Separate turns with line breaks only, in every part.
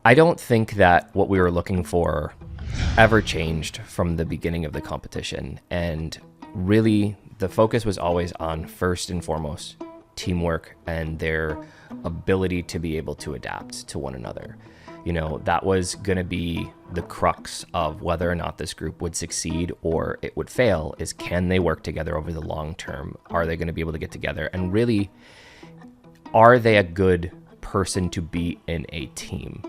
I don't think that what we were looking for ever changed from the beginning of the competition. And really, the focus was always on, first and foremost, teamwork and their ability to be able to adapt to one another. You know, that was going to be the crux of whether or not this group would succeed or it would fail, is can they work together over the long term? Are they going to be able to get together? And really, are they a good person to be in a team?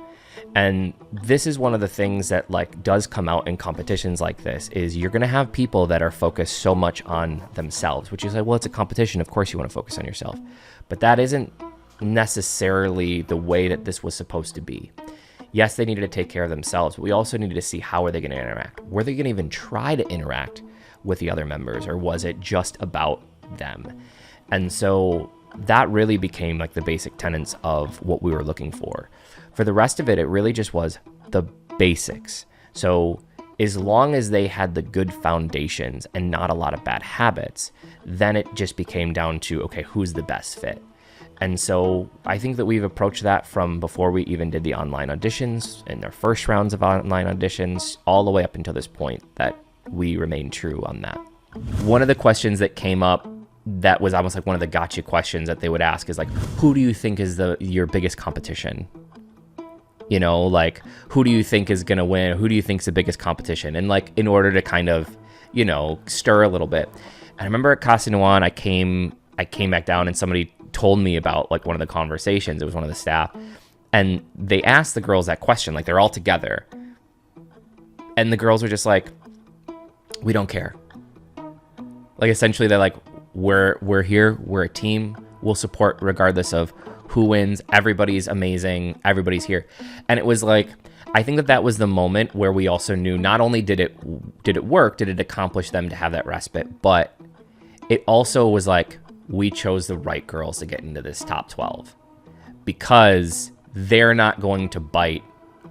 And this is one of the things that does come out in competitions like this, is you're going to have people that are focused so much on themselves, which is like, well, it's a competition. Of course you want to focus on yourself, but that isn't necessarily the way that this was supposed to be. Yes, they needed to take care of themselves, but we also needed to see how are they going to interact? Were they going to even try to interact with the other members, or was it just about them? And so that really became like the basic tenets of what we were looking for. For the rest of it, it really just was the basics. So as long as they had the good foundations and not a lot of bad habits, then it just became down to, okay, who's the best fit? And so I think that we've approached that from before we even did the online auditions and their first rounds of online auditions, all the way up until this point, that we remain true on that. One of the questions that came up that was almost like one of the gotcha questions that they would ask is like, who do you think is your biggest competition? You know, like, who do you think is going to win? Who do you think is the biggest competition? And like, in order to kind of, you know, stir a little bit. And I remember at Casa Nuan, I came back down and somebody told me about like one of the conversations. It was one of the staff, and they asked the girls that question, like they're all together, and the girls were just like, we don't care. Like essentially they're like, we're here, we're a team, we'll support regardless of who wins, everybody's amazing, everybody's here. And it was like, I think that was the moment where we also knew not only did it work, did it accomplish them to have that respite, but it also was like, we chose the right girls to get into this top 12 because they're not going to bite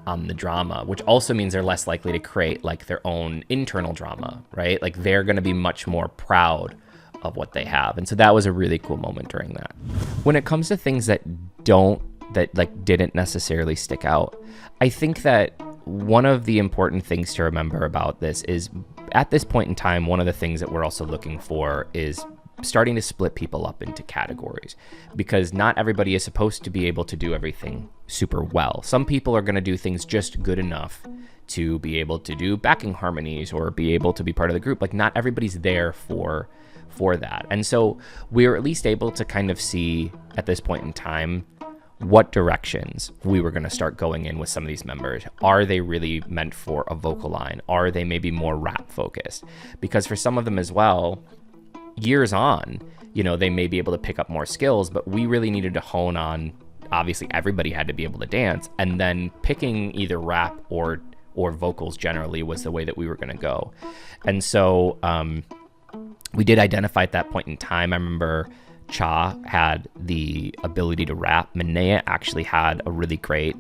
on the drama, which also means they're less likely to create like their own internal drama, right? Like they're going to be much more proud of what they have. And so that was a really cool moment during that. When it comes to things that didn't necessarily stick out, I think that one of the important things to remember about this is at this point in time, one of the things that we're also looking for is starting to split people up into categories, because not everybody is supposed to be able to do everything super well. Some people are going to do things just good enough to be able to do backing harmonies or be able to be part of the group. Like not everybody's there for that. And so we're at least able to kind of see at this point in time what directions we were going to start going in with some of these members. Are they really meant for a vocal line? Are they maybe more rap focused? Because for some of them as well, years on, you know, they may be able to pick up more skills, but we really needed to hone on, obviously everybody had to be able to dance, and then picking either rap or vocals generally was the way that we were going to go. And so we did identify at that point in time. I remember Cha had the ability to rap. Manea actually had a really great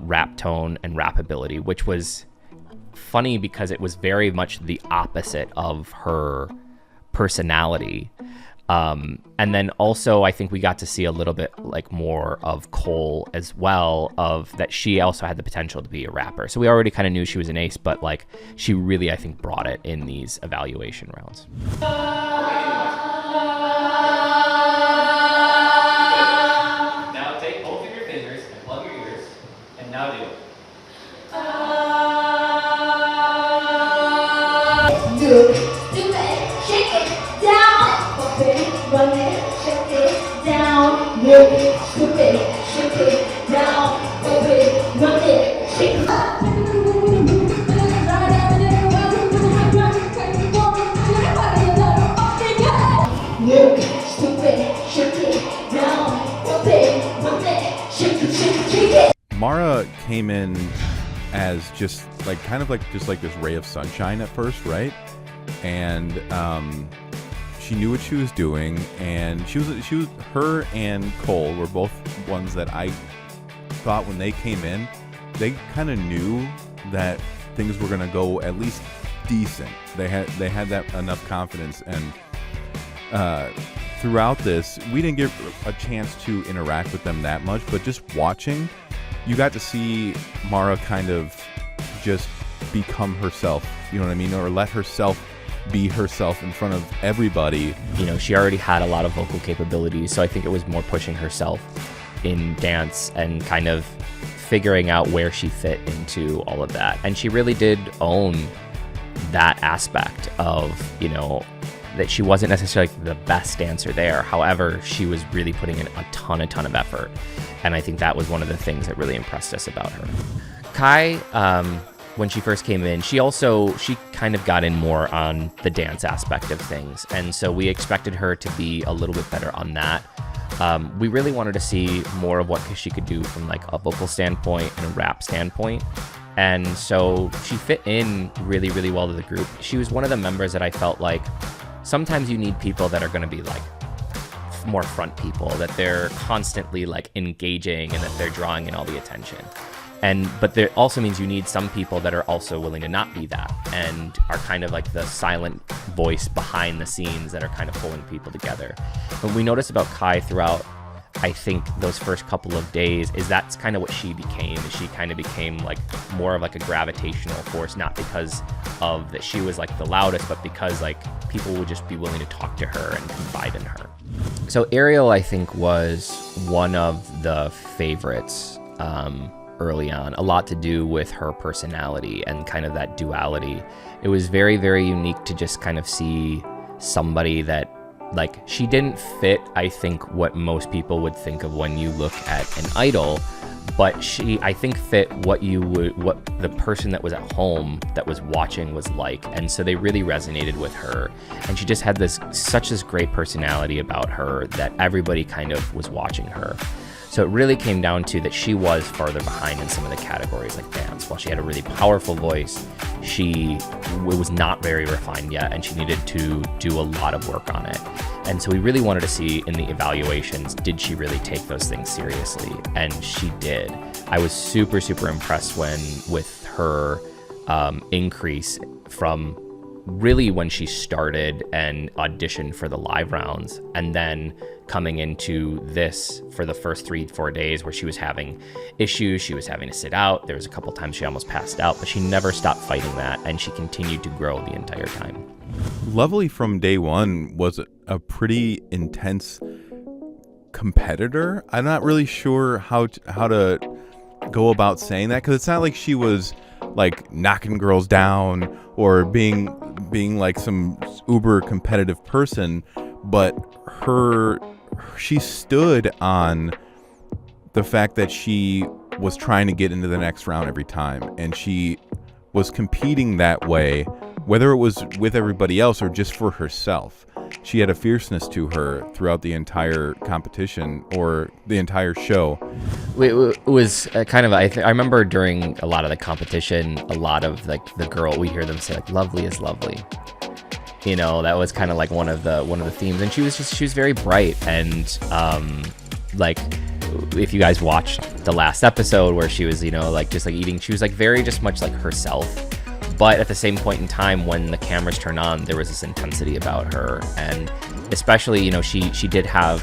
rap tone and rap ability, which was funny because it was very much the opposite of her personality. And then also I think we got to see a little bit like more of Cole as well, of that she also had the potential to be a rapper. So we already kind of knew she was an ace, but like she really, I think, brought it in these evaluation rounds.
Now take both of your fingers and plug your ears, and now do it.
Do it, shake it down, pop it, run it, shake it down, move it, scoop it, shake it down, pop it, run it, shake it. Move it, scoop it, shake it down, pop it, run it, shake it, shake it, shake it.
Mara came in as just like kind of like just like this ray of sunshine at first, right? And she knew what she was doing, and she was her and Cole were both ones that I thought when they came in, they kind of knew that things were gonna go at least decent. They had that enough confidence, and throughout this, we didn't get a chance to interact with them that much, but just watching, you got to see Mara kind of just become herself, you know what I mean? Or let herself be herself in front of everybody.
You know, she already had a lot of vocal capabilities, so I think it was more pushing herself in dance and kind of figuring out where she fit into all of that. And she really did own that aspect of, you know, that she wasn't necessarily the best dancer there. However, she was really putting in a ton of effort. And I think that was one of the things that really impressed us about her. Kai, when she first came in, she kind of got in more on the dance aspect of things. And so we expected her to be a little bit better on that. We really wanted to see more of what she could do from like a vocal standpoint and a rap standpoint. And so she fit in really, really well to the group. She was one of the members that I felt like sometimes you need people that are going to be like more front people, that they're constantly like engaging and that they're drawing in all the attention. But there also means you need some people that are also willing to not be that and are kind of like the silent voice behind the scenes that are kind of pulling people together. What we noticed about Kai throughout, I think, those first couple of days is that's kind of what she became. She kind of became like more of like a gravitational force, not because of that she was like the loudest, but because like people would just be willing to talk to her and confide in her. So Ariel, I think, was one of the favorites early on, a lot to do with her personality and kind of that duality. It was very, very unique to just kind of see somebody that, like, she didn't fit, I think, what most people would think of when you look at an idol, but she, I think, fit what the person that was at home that was watching was like. And so they really resonated with her. And she just had such this great personality about her that everybody kind of was watching her. So it really came down to that she was farther behind in some of the categories like dance. While she had a really powerful voice, it was not very refined yet, and she needed to do a lot of work on it. And so we really wanted to see in the evaluations, did she really take those things seriously? And she did. I was super, super impressed with her increase from really when she started and auditioned for the live rounds, and then coming into this for the first 3-4 days where she was having issues. She was having to sit out. There was a couple times she almost passed out, but she never stopped fighting that, and she continued to grow the entire time.
Lovely from day one was a pretty intense competitor. I'm not really sure how to go about saying that, because it's not like she was like knocking girls down or being like some uber competitive person, but she stood on the fact that she was trying to get into the next round every time, and she was competing that way, whether it was with everybody else or just for herself. She had a fierceness to her throughout the entire competition or the entire show.
It was kind of, I remember during a lot of the competition, a lot of like the girl, we hear them say like, lovely is lovely. You know, that was kind of like one of the themes. And she was very bright. And like, if you guys watched the last episode where she was, you know, like just like eating, she was like very just much like herself. But at the same point in time, when the cameras turned on, there was this intensity about her. And especially, you know, she did have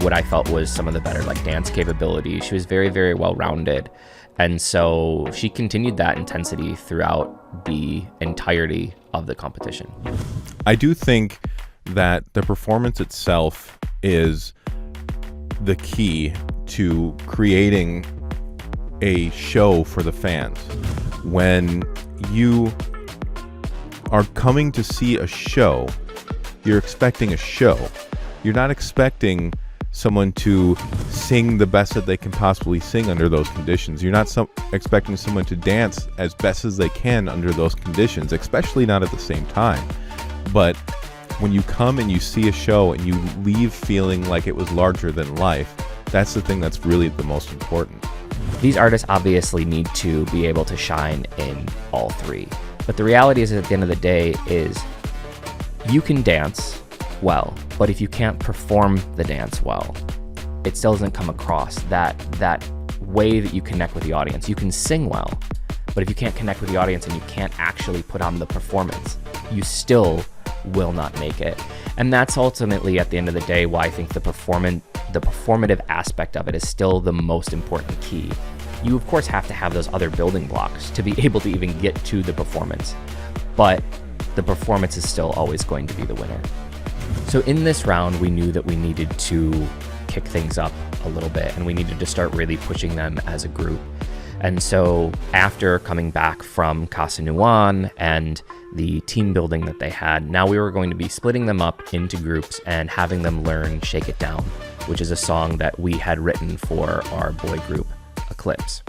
what I felt was some of the better like dance capabilities. She was very, very well-rounded. And so she continued that intensity throughout the entirety of the competition.
I do think that the performance itself is the key to creating a show for the fans. When you are coming to see a show, you're expecting a show. You're not expecting someone to sing the best that they can possibly sing under those conditions. You're not expecting someone to dance as best as they can under those conditions, especially not at the same time. But when you come and you see a show and you leave feeling like it was larger than life, that's the thing that's really the most important.
These artists obviously need to be able to shine in all three. But the reality is, at the end of the day, is you can dance well, but if you can't perform the dance well, it still doesn't come across that way that you connect with the audience. You can sing well, but if you can't connect with the audience and you can't actually put on the performance, you still will not make it. And that's ultimately, at the end of the day, why I think the the performative aspect of it is still the most important key. You of course have to have those other building blocks to be able to even get to the performance, but the performance is still always going to be the winner. So in this round, we knew that we needed to kick things up a little bit and we needed to start really pushing them as a group. And so after coming back from Casa Nuan and the team building that they had, now we were going to be splitting them up into groups and having them learn Shake It Down, which is a song that we had written for our boy group, Eclipse.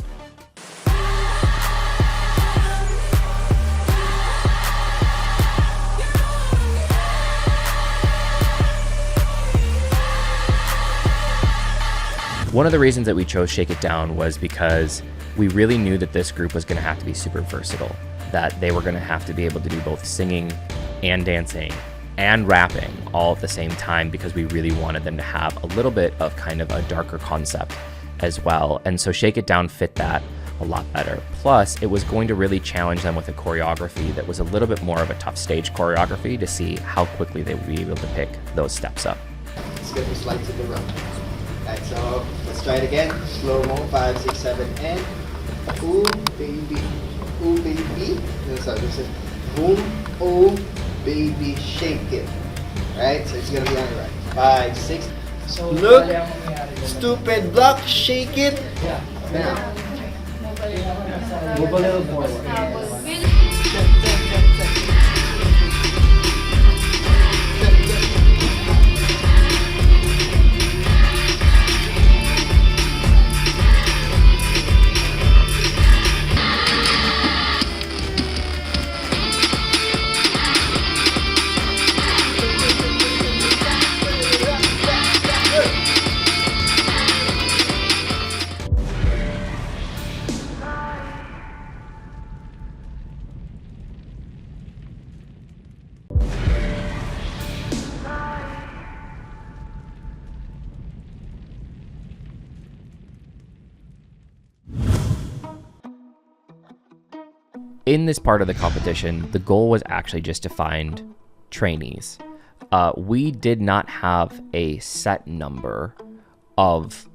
One of the reasons that we chose Shake It Down was because we really knew that this group was going to have to be super versatile, that they were going to have to be able to do both singing and dancing and rapping all at the same time, because we really wanted them to have a little bit of kind of a darker concept as well. And so Shake It Down fit that a lot better. Plus, it was going to really challenge them with a choreography that was a little bit more of a tough stage choreography to see how quickly they would be able to pick those steps up.
Let's get this light to the room. Alright, so let's try it again. Slow mo, 5, 6, 7, and ooh baby, ooh baby. So this is boom, ooh baby, shake it. Right, so it's gonna be on the right. 5, 6. So look, stupid block, shake it. Yeah. Now. Move a little forward.
In this part of the competition, the goal was actually just to find trainees. We did not have a set number of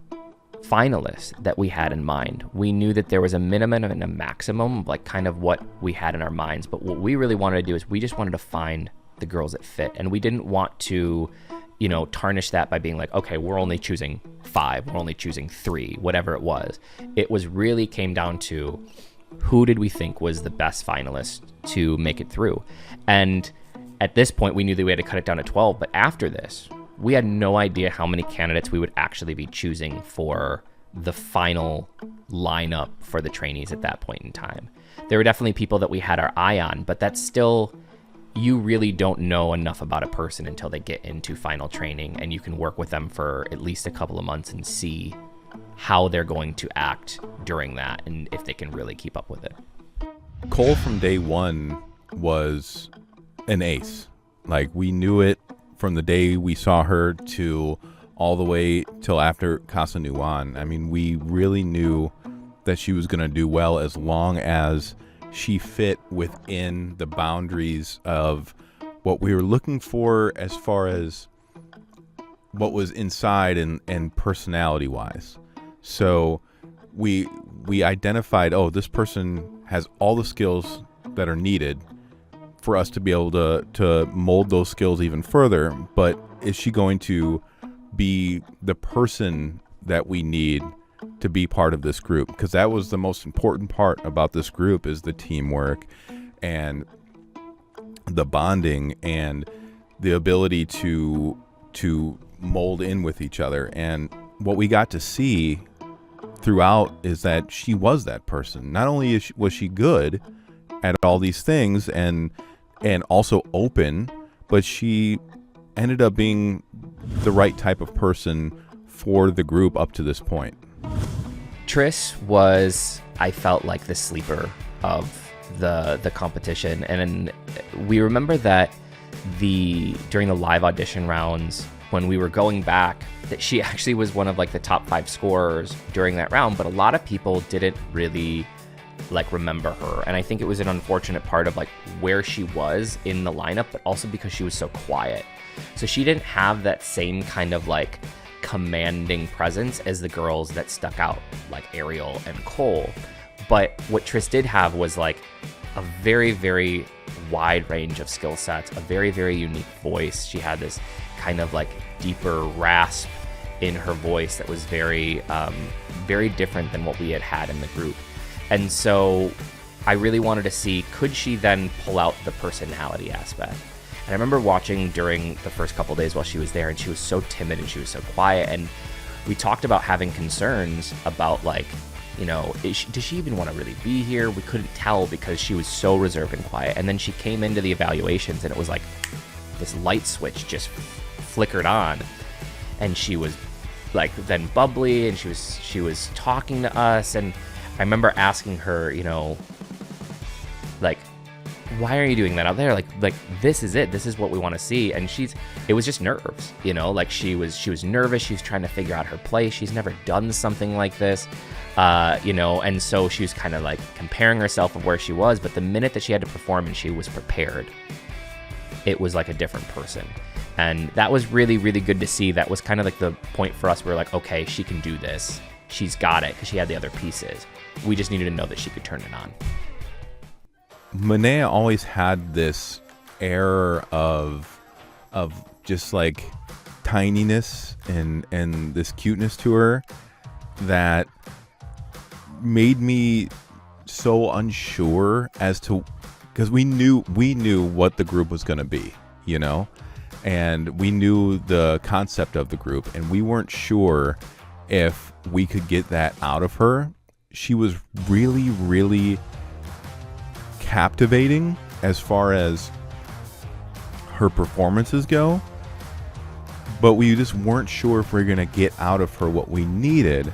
finalists that we had in mind. We knew that there was a minimum and a maximum, like kind of what we had in our minds. But what we really wanted to do is we just wanted to find the girls that fit. And we didn't want to, you know, tarnish that by being like, okay, we're only choosing 5, we're only choosing 3, whatever it was. It was really came down to who did we think was the best finalist to make it through. And at this point, we knew that we had to cut it down to 12. But after this, we had no idea how many candidates we would actually be choosing for the final lineup for the trainees at that point in time. There were definitely people that we had our eye on, but that's still, you really don't know enough about a person until they get into final training, and you can work with them for at least a couple of months and see how they're going to act during that and if they can really keep up with it.
Cole from day one was an ace. Like, we knew it from the day we saw her to all the way till after Casa Nuan. I mean, we really knew that she was going to do well as long as she fit within the boundaries of what we were looking for as far as what was inside and personality wise. So we identified, oh, this person has all the skills that are needed for us to be able to mold those skills even further. But is she going to be the person that we need to be part of this group? Because that was the most important part about this group, is the teamwork and the bonding and the ability to mold in with each other. And what we got to see throughout is that she was that person. Not only was she good at all these things and also open, but she ended up being the right type of person for the group up to this point.
Triss was, I felt like, the sleeper of the competition. And we remember that during the live audition rounds, when we were going back, that she actually was one of like the top 5 scorers during that round, but a lot of people didn't really like remember her. And I think it was an unfortunate part of like where she was in the lineup, but also because she was so quiet. So she didn't have that same kind of like commanding presence as the girls that stuck out, like Ariel and Cole. But what Tris did have was like a very, very wide range of skill sets, a very, very unique voice. She had this kind of like deeper rasp in her voice that was very, very different than what we had in the group. And so I really wanted to see, could she then pull out the personality aspect? And I remember watching during the first couple days while she was there, and she was so timid and she was so quiet. And we talked about having concerns about like, you know, does she even want to really be here? We couldn't tell because she was so reserved and quiet. And then she came into the evaluations and it was like this light switch just flickered on. And she was like then bubbly, and she was talking to us. And I remember asking her, you know, like, why are you doing that out there? Like this is it. This is what we want to see. And it was just nerves, you know, like she was nervous. She was trying to figure out her place. She's never done something like this, you know, and so she was kind of like comparing herself of where she was. But the minute that she had to perform and she was prepared, it was like a different person. And that was really, really good to see. That was kind of like the point for us. We're like, okay, she can do this. She's got it, because she had the other pieces. We just needed to know that she could turn it on.
Manea always had this air of just like tininess and this cuteness to her that made me so unsure as to, because we knew what the group was going to be, you know, and we knew the concept of the group, and we weren't sure if we could get that out of her. She was really, really captivating as far as her performances go, but we just weren't sure if we are going to get out of her what we needed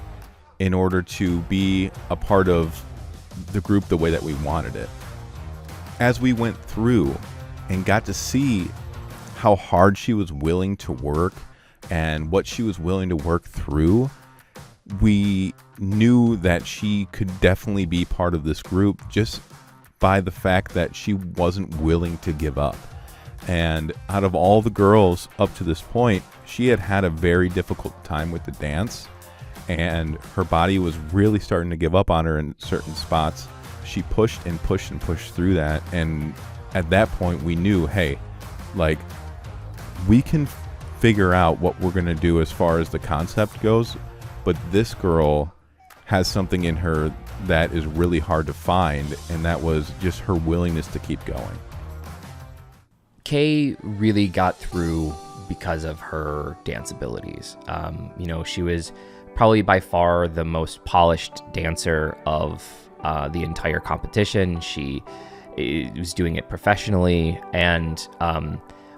in order to be a part of the group the way that we wanted it. As we went through and got to see how hard she was willing to work and what she was willing to work through, we knew that she could definitely be part of this group just by the fact that she wasn't willing to give up. And out of all the girls up to this point, she had a very difficult time with the dance, and her body was really starting to give up on her in certain spots. She pushed and pushed and pushed through that, and at that point we knew, hey, like, we can figure out what we're going to do as far as the concept goes, but this girl has something in her that is really hard to find, and that was just her willingness to keep going.
Kay really got through because of her dance abilities. You know, she was probably by far the most polished dancer of the entire competition. She was doing it professionally, and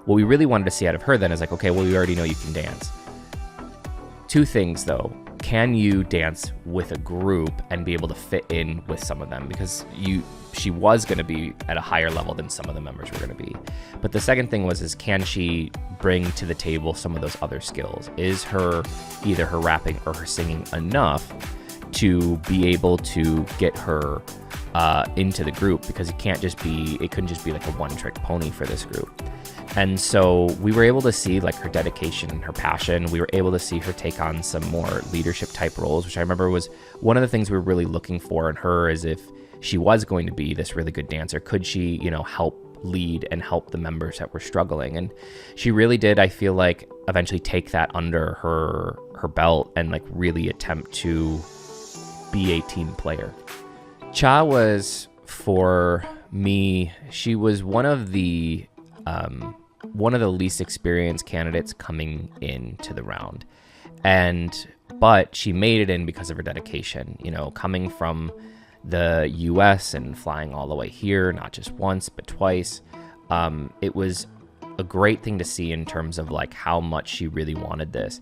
what we really wanted to see out of her then is like, okay, well, we already know you can dance. Two things though. Can you dance with a group and be able to fit in with some of them? Because she was going to be at a higher level than some of the members were going to be. But the second thing is can she bring to the table some of those other skills? Is either her rapping or her singing enough to be able to get her into the group? Because it couldn't just be like a one-trick pony for this group. And so we were able to see like her dedication and her passion. We were able to see her take on some more leadership type roles, which I remember was one of the things we were really looking for in her. Is if she was going to be this really good dancer, could she, you know, help lead and help the members that were struggling? And she really did, I feel like, eventually take that under her belt and like really attempt to be a team player. Cha was, for me, she was one of the least experienced candidates coming into the round, but she made it in because of her dedication. You know, coming from the US and flying all the way here, not just once but twice, it was a great thing to see in terms of like how much she really wanted this.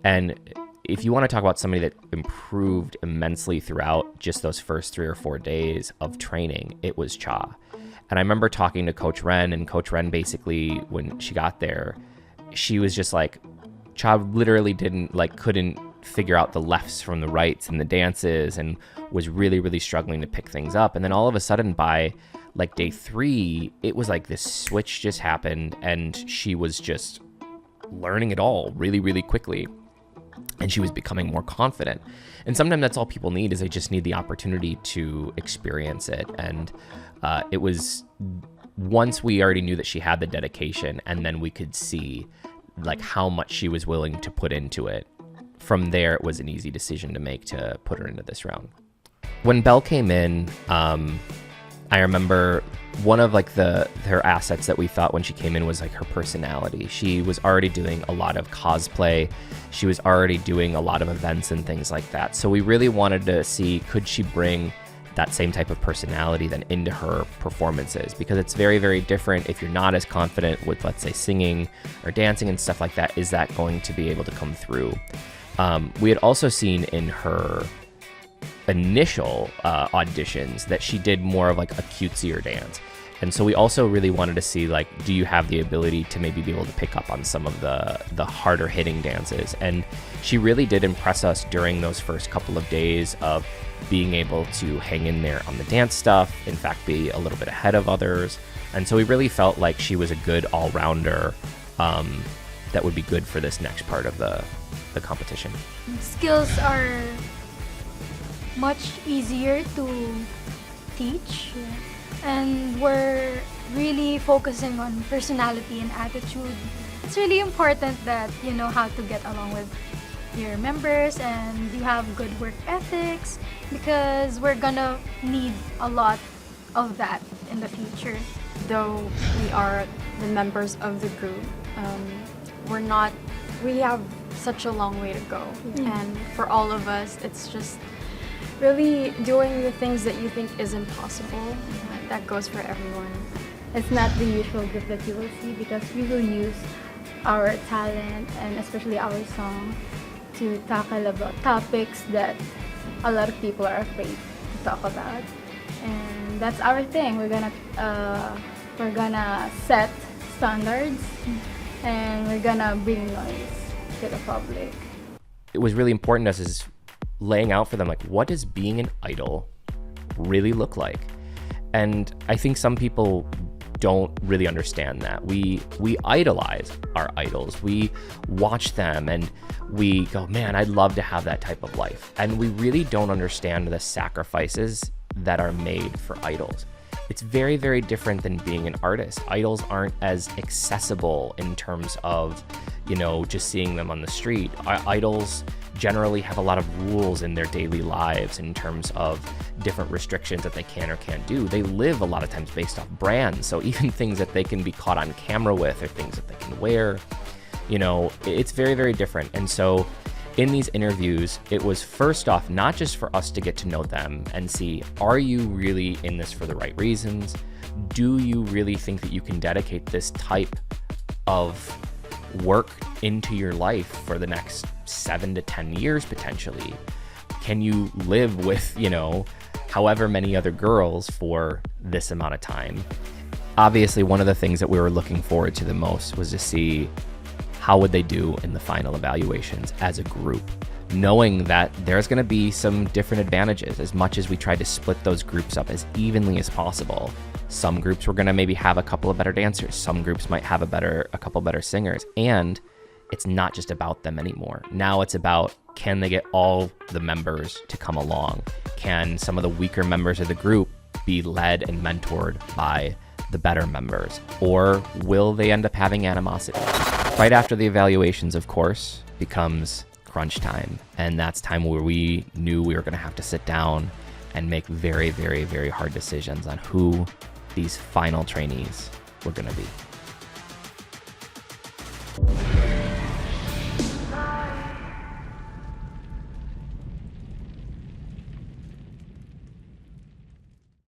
And if you want to talk about somebody that improved immensely throughout just those first 3 or 4 days of training, it was Cha. And I remember talking to Coach Ren, and Coach Ren basically, when she got there, she was just like, Cha literally couldn't figure out the lefts from the rights and the dances, and was really, really struggling to pick things up. And then all of a sudden by like day 3, it was like this switch just happened, and she was just learning it all really, really quickly. and she was becoming more confident. And sometimes that's all people need, is they just need the opportunity to experience it. And it was once we already knew that she had the dedication, and then we could see like how much she was willing to put into it. From there, it was an easy decision to make to put her into this round. When Belle came in, I remember one of like her assets that we thought when she came in was like her personality. She was already doing a lot of cosplay. She was already doing a lot of events and things like that. So we really wanted to see, could she bring that same type of personality then into her performances, because it's very, very different if you're not as confident with, let's say, singing or dancing and stuff like that. Is that going to be able to come through? We had also seen in her initial auditions that she did more of like a cutesier dance. And so we also really wanted to see, like, do you have the ability to maybe be able to pick up on some of the harder hitting dances? And she really did impress us during those first couple of days of being able to hang in there on the dance stuff, in fact, be a little bit ahead of others. And so we really felt like she was a good all-rounder that would be good for this next part of the competition.
Skills are much easier to teach, and we're really focusing on personality and attitude. It's really important that you know how to get along with your members and you have good work ethics, because we're gonna need a lot of that in the future.
Though we are the members of the group, we have such a long way to go. And for all of us, it's just really doing the things that you think is impossible. That goes for everyone.
It's not the usual group that you will see, because we will use our talent and especially our song to tackle about topics that a lot of people are afraid to talk about. And that's our thing. We're gonna set standards and we're gonna bring noise to the public.
It was really important to us is laying out for them, like, what does being an idol really look like? And I think some people don't really understand that. We idolize our idols. We watch them and we go, man, I'd love to have that type of life. And we really don't understand the sacrifices that are made for idols. It's very, very different than being an artist. Idols aren't as accessible in terms of, you know, just seeing them on the street. Idols generally have a lot of rules in their daily lives in terms of different restrictions that they can or can't do. They live a lot of times based off brands. So even things that they can be caught on camera with or things that they can wear, you know, it's very, very different. And so in these interviews, it was first off, not just for us to get to know them and see, are you really in this for the right reasons? Do you really think that you can dedicate this type of work into your life for the next 7 to 10 years potentially? Can you live with, you know, however many other girls for this amount of time? Obviously, one of the things that we were looking forward to the most was to see how would they do in the final evaluations as a group, knowing that there's going to be some different advantages. As much as we tried to split those groups up as evenly as possible, some groups were going to maybe have a couple of better dancers, some groups might have a couple better singers, and it's not just about them anymore. Now it's about, can they get all the members to come along? Can some of the weaker members of the group be led and mentored by the better members? Or will they end up having animosity? Right after the evaluations, of course, becomes crunch time. And that's time where we knew we were going to have to sit down and make very, very, very hard decisions on who these final trainees were going to be.